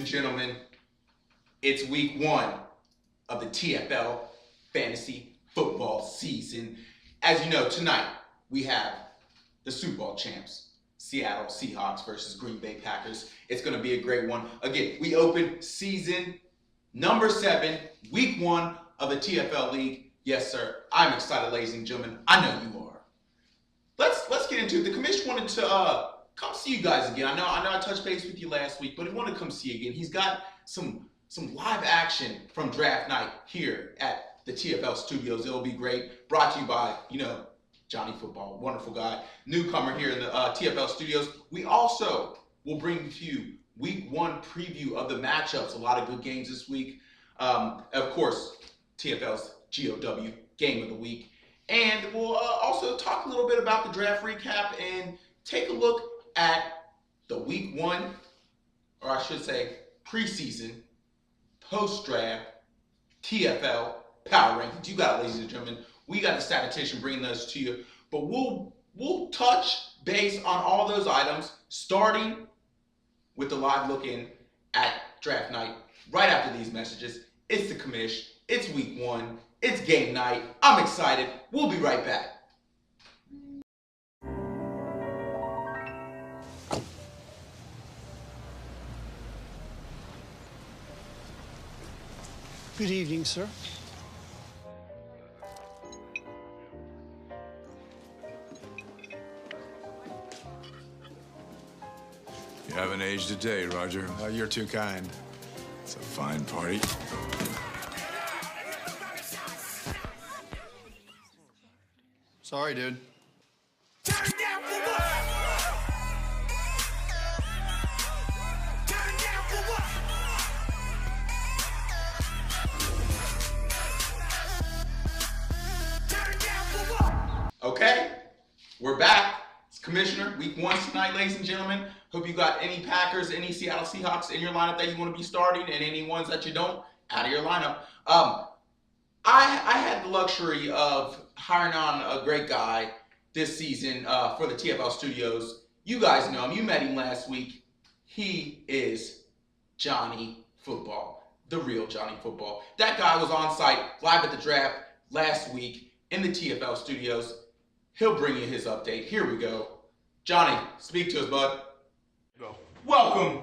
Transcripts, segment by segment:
and gentlemen, it's week 1 of the TFL fantasy football season. As you know, tonight we have the Super Bowl champs, Seattle Seahawks versus Green Bay Packers. It's going to be a great one. Again, we open season number 7, week 1 of the TFL League. Yes, sir. I'm excited, ladies and gentlemen. I know you are. Let's get into it. The commission wanted to come see you guys again. I know I touched base with you last week, but he wanted to come see you again. He's got some live action from draft night here at the TFL studios. It'll be great. Brought to you by, Johnny Football, wonderful guy, newcomer here in the TFL studios. We also will bring to you week 1 preview of the matchups. A lot of good games this week. Of course, TFL's GOW game of the week. And we'll also talk a little bit about the draft recap and take a look at the week 1, or I should say preseason, post-draft, TFL power rankings. You got it, ladies and gentlemen. We got the statistician bringing those to you. But we'll touch base on all those items, starting with the live look-in at draft night right after these messages. It's the commish. It's week 1. It's game night. I'm excited. We'll be right back. Good evening, sir. You haven't aged a day, Roger. Oh, you're too kind. It's a fine party. Sorry, dude. Turn down for what? Turn down for what? Turn down for what? Okay, we're back. It's Commissioner, week 1 tonight, ladies and gentlemen. Hope you got any Packers, any Seattle Seahawks in your lineup that you want to be starting, and any ones that you don't, out of your lineup. I had the luxury of hiring on a great guy this season for the TFL studios. You guys know him. You met him last week. He is Johnny Football, the real Johnny Football. That guy was on site live at the draft last week in the TFL studios. He'll bring you his update. Here we go. Johnny, speak to us, bud. Go. Welcome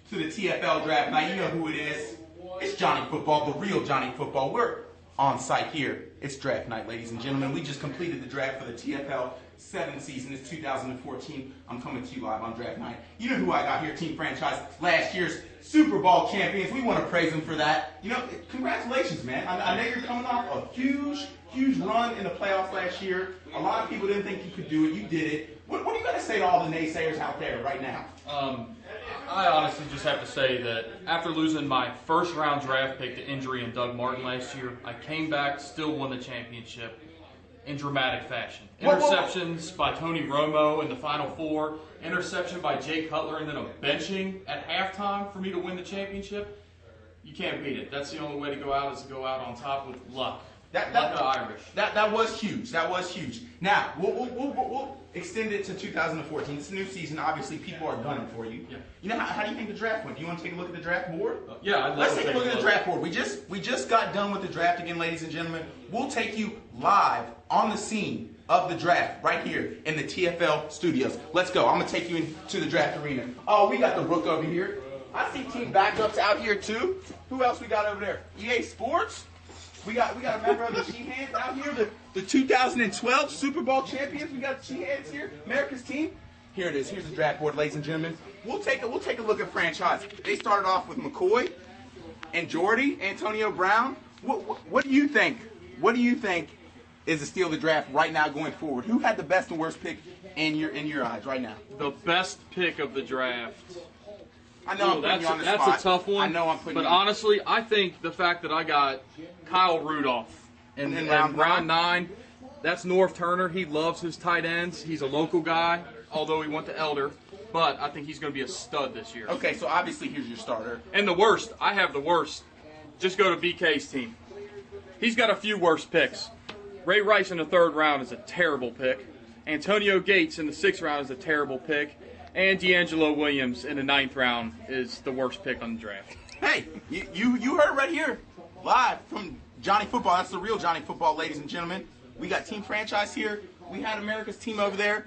to the TFL draft night. You know who it is. It's Johnny Football, the real Johnny Football. We're on site here. It's draft night, ladies and gentlemen. We just completed the draft for the TFL 7 season. It's 2014. I'm coming to you live on draft night. You know who I got here, Team Franchise, last year's Super Bowl champions. We want to praise them for that. Congratulations, man. I know you're coming off a huge run in the playoffs last year. A lot of people didn't think you could do it. You did it. What do you got to say to all the naysayers out there right now? I honestly just have to say that after losing my first-round draft pick to injury in Doug Martin last year, I came back, still won the championship in dramatic fashion. Interceptions by Tony Romo in the Final Four, interception by Jay Cutler, and then a benching at halftime for me to win the championship. You can't beat it. That's the only way to go out, is to go out on top with luck. Luck of Irish. That was huge. That was huge. Now, we'll extend it to 2014. It's a new season. Obviously, people are gunning for you. Yeah. How do you think the draft went? Do you want to take a look at the draft board? Yeah, I'd love Let's to take a look at the draft board. We just got done with the draft again, ladies and gentlemen. We'll take you live on the scene of the draft right here in the TFL studios. Let's go. I'm going to take you into the draft arena. Oh, we got the Rook over here. I see team backups out here, too. Who else we got over there? EA Sports. We got a member of the She-Hands out here, the 2012 Super Bowl champions. We got the She-Hands here, America's team. Here it is. Here's the draft board, ladies and gentlemen. We'll take a look at franchise. They started off with McCoy and Jordy, Antonio Brown. What do you think? What do you think is the steal of the draft right now going forward? Who had the best and worst pick in your eyes right now? The best pick of the draft. I know I'm putting you on the spot. That's a tough one. I know I'm putting But you honestly, I think the fact that I got Kyle Rudolph in round 9, that's North Turner. He loves his tight ends. He's a local guy, although he went to Elder. But I think he's going to be a stud this year. Okay, so obviously here's your starter. And the worst, I have the worst. Just go to BK's team. He's got a few worst picks. Ray Rice in the 3rd round is a terrible pick. Antonio Gates in the 6th round is a terrible pick. And D'Angelo Williams in the 9th round is the worst pick on the draft. Hey, you heard it right here, live from Johnny Football. That's the real Johnny Football, ladies and gentlemen. We got Team Franchise here. We had America's team over there.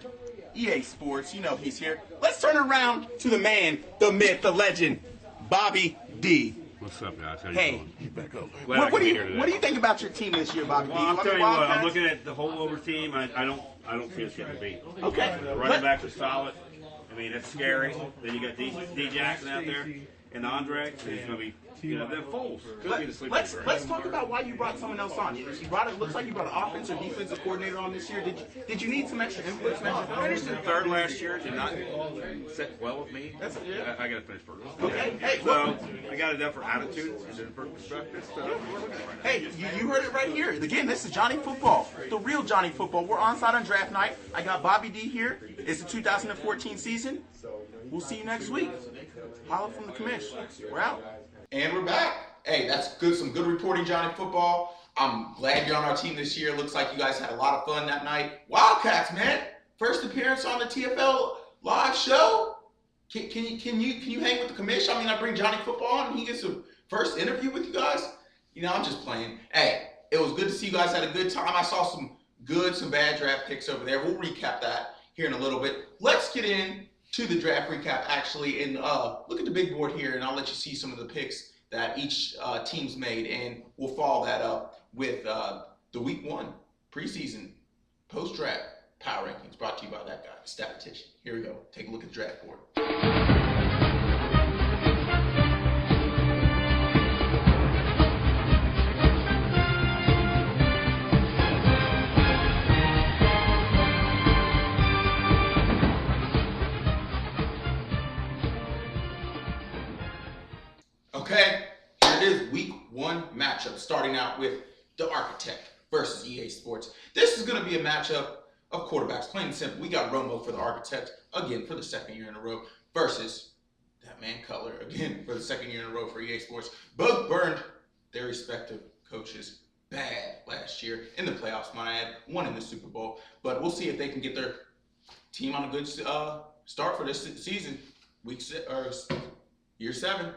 EA Sports, you know he's here. Let's turn it around to the man, the myth, the legend, Bobby D. What's up, guys? How you Hey, doing? what do you think about your team this year, Bobby Well, D? I'll You tell want you me what. I'm Wildcats? looking at the whole over team. I don't see us getting beat. Okay. The running backs are solid. I mean, it's scary. Then you got D Jackson out there and Andre. So he's going to be, they're fools. Could be the sleeping Let's dragon. talk about why you brought someone else on. You brought it. Looks like you brought an offensive defensive coordinator on this year. Did you need some extra input? Finished in third last year. Did not sit well with me. Yeah. I got to finish first. Okay. Hey, So I got a different attitude and different perspective. So we're looking at right now. Hey, you heard it right here. Again, this is Johnny Football, the real Johnny Football. We're on site on draft night. I got Bobby D here. It's the 2014 season. We'll see you next week. Holla from the commish. We're out. And we're back. Hey, that's good. Some good reporting, Johnny Football. I'm glad you're on our team this year. Looks like you guys had a lot of fun that night. Wildcats, man. First appearance on the TFL live show. Can you hang with the commission? I mean, I bring Johnny Football on and he gets a first interview with you guys. I'm just playing. Hey, it was good to see you guys had a good time. I saw some good, some bad draft picks over there. We'll recap that here in a little bit. Let's get in to the draft recap actually, and look at the big board here, and I'll let you see some of the picks that each team's made, and we'll follow that up with the week 1 preseason post-draft power rankings brought to you by that guy, the statistician. Here we go. Take a look at the draft board. Okay, here it is, week 1 matchup, starting out with the Architect versus EA Sports. This is going to be a matchup of quarterbacks, plain and simple. We got Romo for the Architect, again, for the 2nd year in a row, versus that man Cutler, again, for the 2nd year in a row for EA Sports. Both burned their respective coaches bad last year in the playoffs, might I add, one in the Super Bowl. But we'll see if they can get their team on a good start for this season, year 7.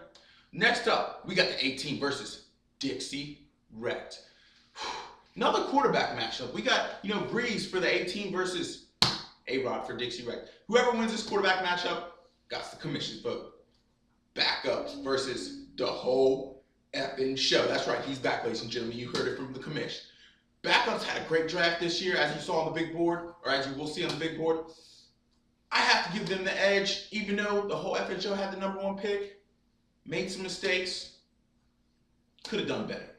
Next up, we got the 18 versus Dixie Wrecked. Another quarterback matchup. We got, Breeze for the 18 versus A-Rod for Dixie Wrecked. Whoever wins this quarterback matchup got the commission's vote. Backups versus the whole effing show. That's right, he's back, ladies and gentlemen. You heard it from the commission. Backups had a great draft this year, as you saw on the big board, or as you will see on the big board. I have to give them the edge, even though the whole effing show had the number 1 pick. Made some mistakes, could have done better.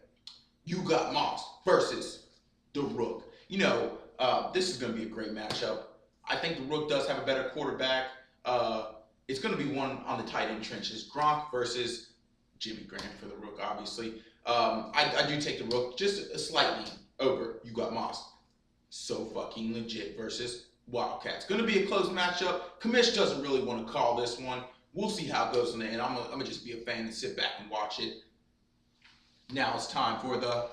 You got Moss versus the Rook. This is going to be a great matchup. I think the Rook does have a better quarterback. It's going to be one on the tight end trenches. Gronk versus Jimmy Graham for the Rook, obviously. I do take the Rook just slightly over You Got Moss. So fucking legit versus Wildcats. Going to be a close matchup. Commish doesn't really want to call this one. We'll see how it goes in the end. I'm gonna just be a fan and sit back and watch it. Now it's time for the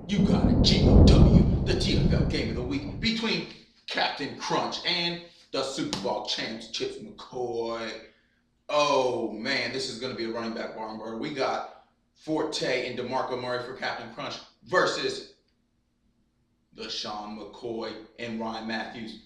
You Got It GOW, the TFL Game of the Week between Captain Crunch and the Super Bowl champs, Chips McCoy. Oh man, this is gonna be a running back barn burner. We got Forte and DeMarco Murray for Captain Crunch versus the Sean McCoy and Ryan Matthews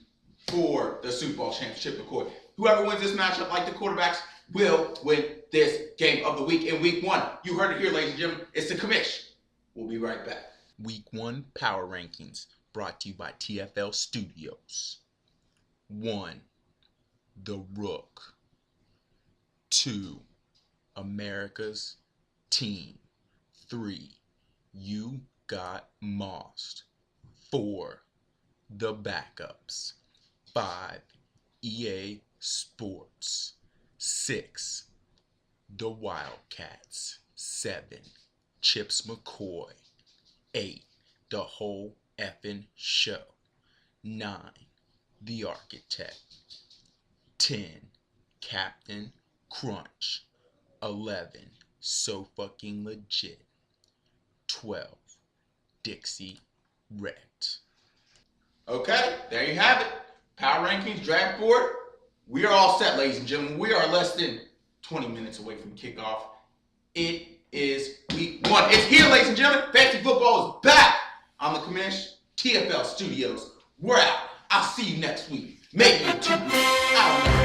for the Super Bowl champs, Chip McCoy. Whoever wins this matchup, like the quarterbacks, will win this game of the week in week 1. You heard it here, ladies and gentlemen. It's the commish. We'll be right back. Week 1 power rankings brought to you by TFL Studios. 1, The Rook. 2, America's Team. 3, You Got Mossed. 4, The Backups. 5, EA Sports. 6, The Wildcats. 7, Chips McCoy. 8, The Whole Effin' Show. 9, The Architect. 10, Captain Crunch. 11, So Fucking Legit. 12, Dixie Wrecked. Okay, there you have it. Power rankings, draft board, we are all set, ladies and gentlemen. We are less than 20 minutes away from kickoff. It is week 1. It's here, ladies and gentlemen. Fantasy football is back on the Commish TFL studios. We're out. I'll see you next week. Maybe in 2 weeks. I don't know.